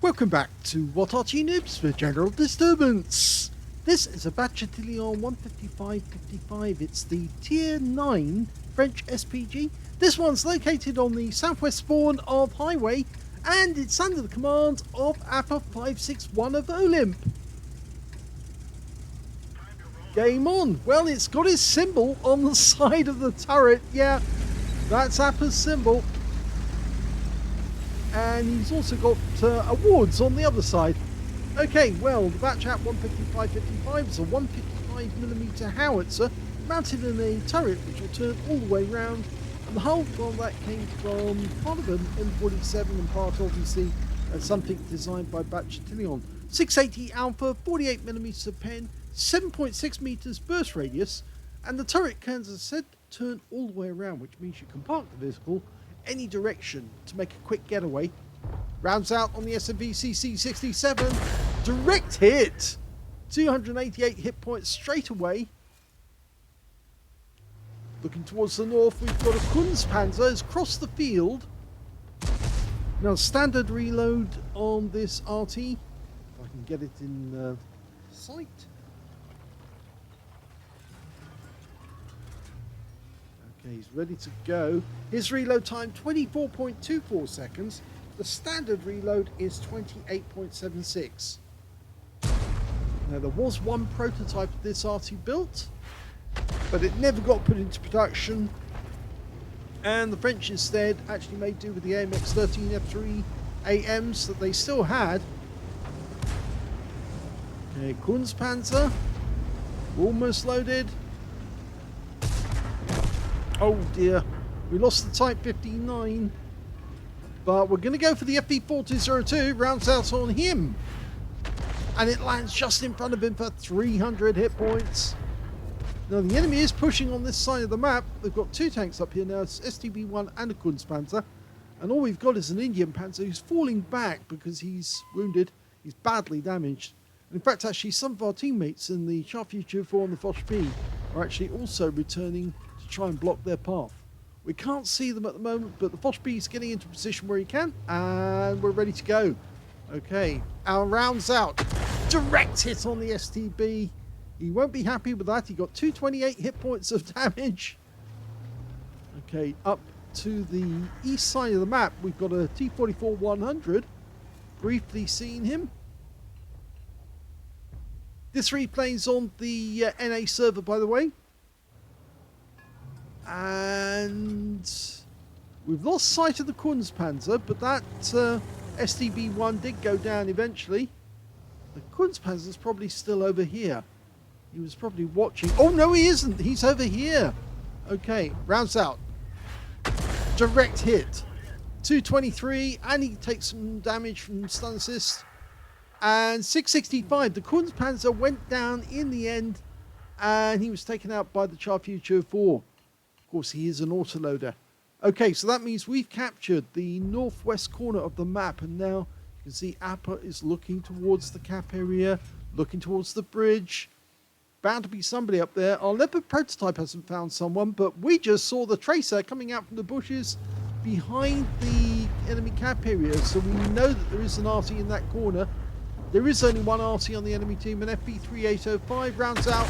Welcome back to What Arty Noobs for General Disturbance. This is a Châtillon 155-55. It's the Tier 9 French SPG. This one's located on the southwest spawn of Highway, and it's under the command of Appa561 of OLIMP. Game on. Well, it's got his symbol on the side of the turret. Yeah, that's Appa's symbol. And he's also got awards on the other side. Okay, well, the Batchat 155-55 is a 155mm howitzer mounted in a turret which will turn all the way round. And the hull, well, that came from part of an M47 and part, obviously, something designed by Châtillon. 680 Alpha, 48mm pen, 7.6 meters burst radius, and the turret can, as I said, turn all the way around, which means you can park the vehicle any direction to make a quick getaway. Rounds out on the SMV-CC67. Direct hit. 288 hit points straight away. Looking towards the north, we've got a Kunstpanzer has crossed the field. Now, standard reload on this Arty. If I can get it in sight. He's ready to go. His reload time 24.24 seconds. The standard reload is 28.76. Now, there was one prototype of this Arty built, but it never got put into production, and the French instead actually made do with the AMX 13 F3 AMs that they still had. Okay, Kunstpanzer, almost loaded. Oh dear, we lost the Type 59, but we're going to go for the FV4002, rounds out on him, and it lands just in front of him for 300 hit points. Now, the enemy is pushing on this side of the map. They've got two tanks up here now, it's STB-1 and a Kunstpanzer, and all we've got is an Indian Panzer who's falling back because he's wounded, he's badly damaged. And in fact, actually, some of our teammates in the Châtillon 4 and the Foch B are actually also returning to try and block their path. We can't see them at the moment, but the Foch B is getting into a position where he can, and we're ready to go. Okay, our round's out. Direct hit on the STB. He won't be happy with that. He got 228 hit points of damage. Okay, up to the east side of the map, we've got a T-44-100. Briefly seen him. This replay's on the NA server, by the way. And we've lost sight of the Kunstpanzer, but that STB-1 did go down eventually. The Kunstpanzer's probably still over here. He was probably watching. Oh, no, he isn't. He's over here. Okay, rounds out. Direct hit. 223, and he takes some damage from stun assist. And 665. The Kunstpanzer went down in the end, and he was taken out by the Châtillon 4. Of course, he is an autoloader. Okay, so that means we've captured the northwest corner of the map, and now you can see Appa is looking towards the cap area, looking towards the bridge. Bound to be somebody up there. Our Leopard prototype hasn't found someone, but we just saw the tracer coming out from the bushes behind the enemy cap area, so we know that there is an Arty in that corner. There is only one Arty on the enemy team, an FV3805 rounds out.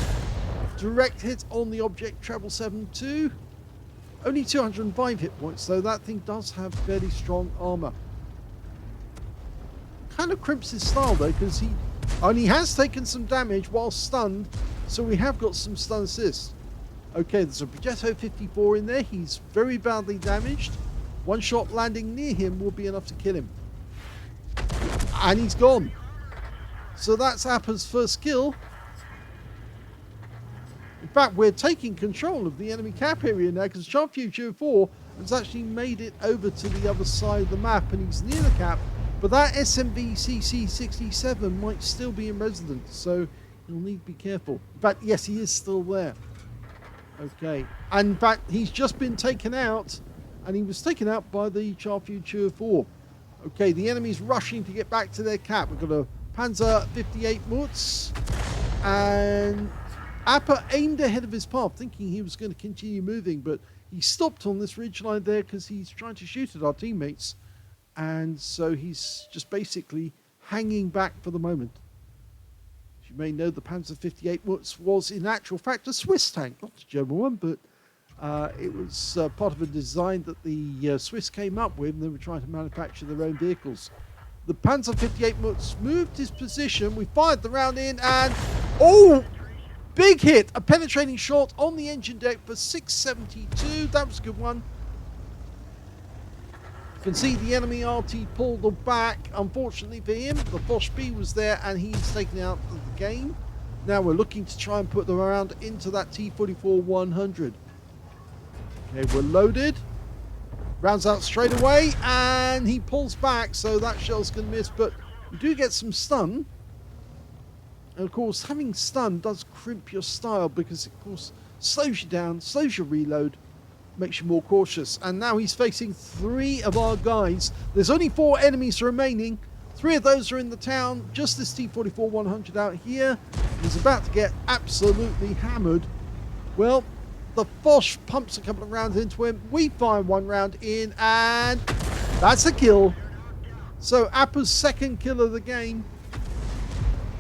Direct hit on the object, treble 7-2. Only 205 hit points, though that thing does have fairly strong armor. Kind of crimps his style, though, because he only has taken some damage while stunned, so we have got some stun assist. Okay, there's a Progetto 54 in there. He's very badly damaged. One shot landing near him will be enough to kill him. And he's gone. So that's Appa's first kill. In fact, we're taking control of the enemy cap area now because Châtillon 4 has actually made it over to the other side of the map and he's near the cap. But that SMV-CC67 might still be in residence, so you'll need to be careful. In fact, yes, he is still there. Okay. And in fact, he's just been taken out, and he was taken out by the Châtillon 4. Okay, the enemy's rushing to get back to their cap. We've got a Panzer 58 Mutz, and Appa aimed ahead of his path, thinking he was going to continue moving, but he stopped on this ridgeline there because he's trying to shoot at our teammates. And so he's just basically hanging back for the moment. As you may know, the Panzer 58 was in actual fact a Swiss tank, not a German one, but it was part of a design that the Swiss came up with, and they were trying to manufacture their own vehicles. The Panzer 58 moved his position. We fired the round in, and oh, big hit! A penetrating shot on the engine deck for 672. That was a good one. You can see the enemy Arty pulled back. Unfortunately for him, the Foch B was there, and he's taken out of the game. Now we're looking to try and put them around into that T-44-100. Okay, we're loaded. Rounds out straight away, and he pulls back, so that shell's going to miss, but you do get some stun. And of course, having stun does crimp your style because it, of course, slows you down, slows your reload, makes you more cautious. And now he's facing 3 of our guys. There's only 4 enemies remaining. 3 of those are in the town. Just this T-44-100 out here. He's about to get absolutely hammered. Well, the Foch pumps a couple of rounds into him. We fire 1 round in, and that's a kill. So Appa's second kill of the game.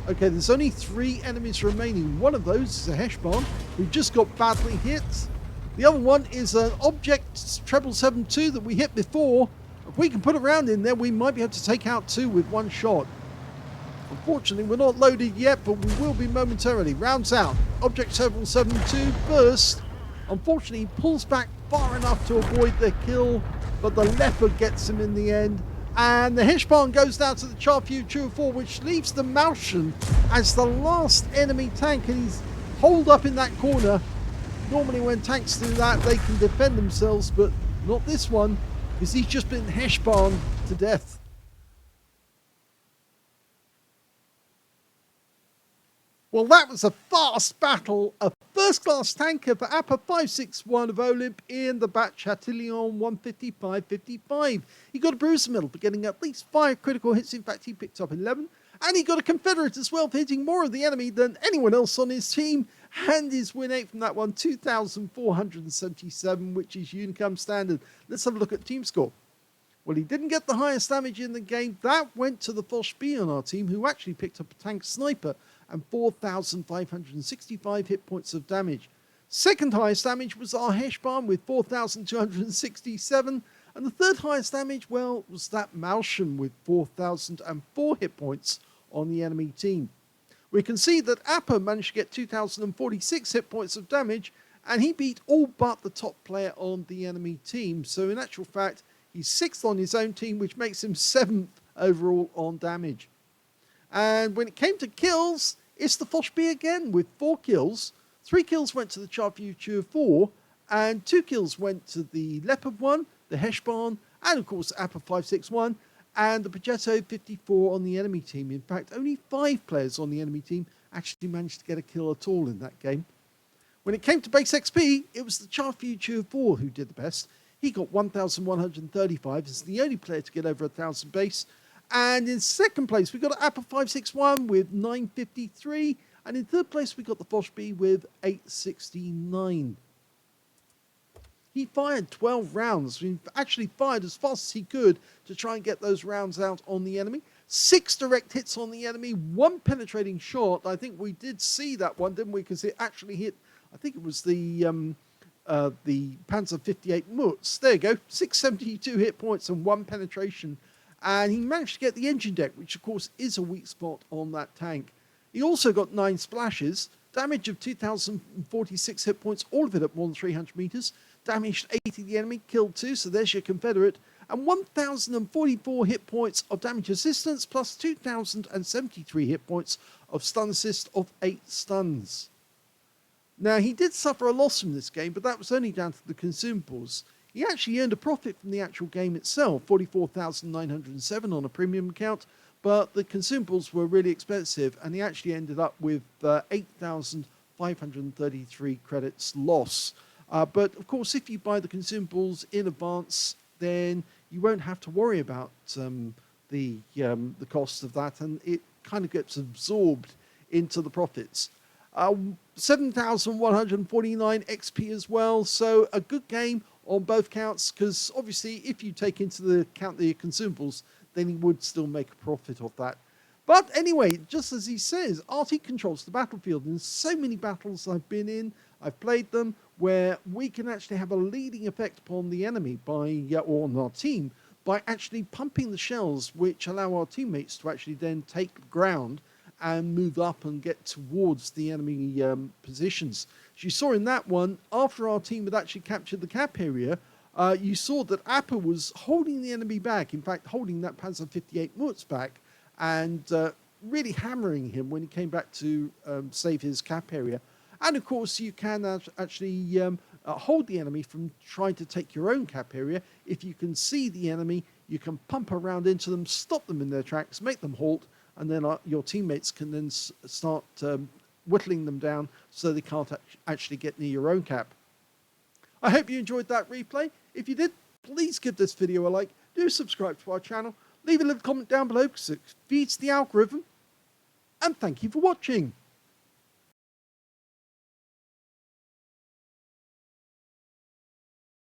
Okay, there's only 3 enemies remaining. One of those is a Heshbon, who just got badly hit. The other one is an Object 772 that we hit before. If we can put a round in there, we might be able to take out 2 with 1 shot. Unfortunately, we're not loaded yet, but we will be momentarily. Rounds out. Object 772 burst. Unfortunately, he pulls back far enough to avoid the kill, but the Leopard gets him in the end. And the Heshbon goes down to the Châtillon 204, which leaves the Malchen as the last enemy tank, and he's holed up in that corner. Normally when tanks do that, they can defend themselves, but not this one, because he's just been Heshbon to death. Well, that was a fast battle, a first-class tanker for Appa561 of OLIMP in the batch Châtillon 155-55. He got a bruiser medal for getting at least 5 critical hits. In fact, he picked up 11. And he got a Confederate as well for hitting more of the enemy than anyone else on his team. And his win 8 from that one, 2,477, which is Unicum standard. Let's have a look at team score. Well, he didn't get the highest damage in the game. That went to the Foch B on our team, who actually picked up a tank sniper and 4,565 hit points of damage. Second highest damage was our Heshbon with 4,267. And the third highest damage, well, was that Malchen with 4,004 hit points on the enemy team. We can see that Appa managed to get 2,046 hit points of damage, and he beat all but the top player on the enemy team. So in actual fact, he's 6th on his own team, which makes him 7th overall on damage. And when it came to kills, it's the Foch B again with 4 kills. 3 kills went to the Châtillon 204, and 2 kills went to the Leopard 1, the Heshbon, and of course Appa561, and the Progetto 54 on the enemy team. In fact, only 5 players on the enemy team actually managed to get a kill at all in that game. When it came to base XP, it was the Châtillon 204 who did the best. He got 1,135 as the only player to get over 1,000 base. And in second place, we got Appa561 with 953. And in third place, we got the Foch B with 869. He fired 12 rounds. He actually fired as fast as he could to try and get those rounds out on the enemy. 6 direct hits on the enemy, 1 penetrating shot. I think we did see that one, didn't we? Because it actually hit, I think it was the Panzer 58 Mutz. There you go, 672 hit points and 1 penetration. And he managed to get the engine deck, which of course is a weak spot on that tank. He also got 9 splashes, damage of 2,046 hit points, all of it at more than 300 meters. Damaged 80 the enemy, killed 2, so there's your Confederate. And 1,044 hit points of damage assistance, plus 2,073 hit points of stun assist of 8 stuns. Now, he did suffer a loss from this game, but that was only down to the consumables. He actually earned a profit from the actual game itself, 44,907 on a premium account, but the consumables were really expensive, and he actually ended up with 8,533 credits loss. But of course, if you buy the consumables in advance, then you won't have to worry about the cost of that, and it kind of gets absorbed into the profits. 7,149 XP as well, so a good game on both counts, because obviously if you take into the account the consumables, then he would still make a profit of that. But anyway, just as he says, Arty controls the battlefield. In so many battles I've been in, I've played them, where we can actually have a leading effect upon the enemy or on our team by actually pumping the shells, which allow our teammates to actually then take ground and move up and get towards the enemy positions. As you saw in that one, after our team had actually captured the cap area, you saw that Appa was holding the enemy back, in fact holding that Panzer 58 Mutz back, and really hammering him when he came back to save his cap area. And of course you can actually hold the enemy from trying to take your own cap area. If you can see the enemy, you can pump around into them, stop them in their tracks, make them halt, and then your teammates can then start whittling them down so they can't actually get near your own cap. I hope you enjoyed that replay. If you did, please give this video a like, do subscribe to our channel, leave a little comment down below because it feeds the algorithm, and thank you for watching.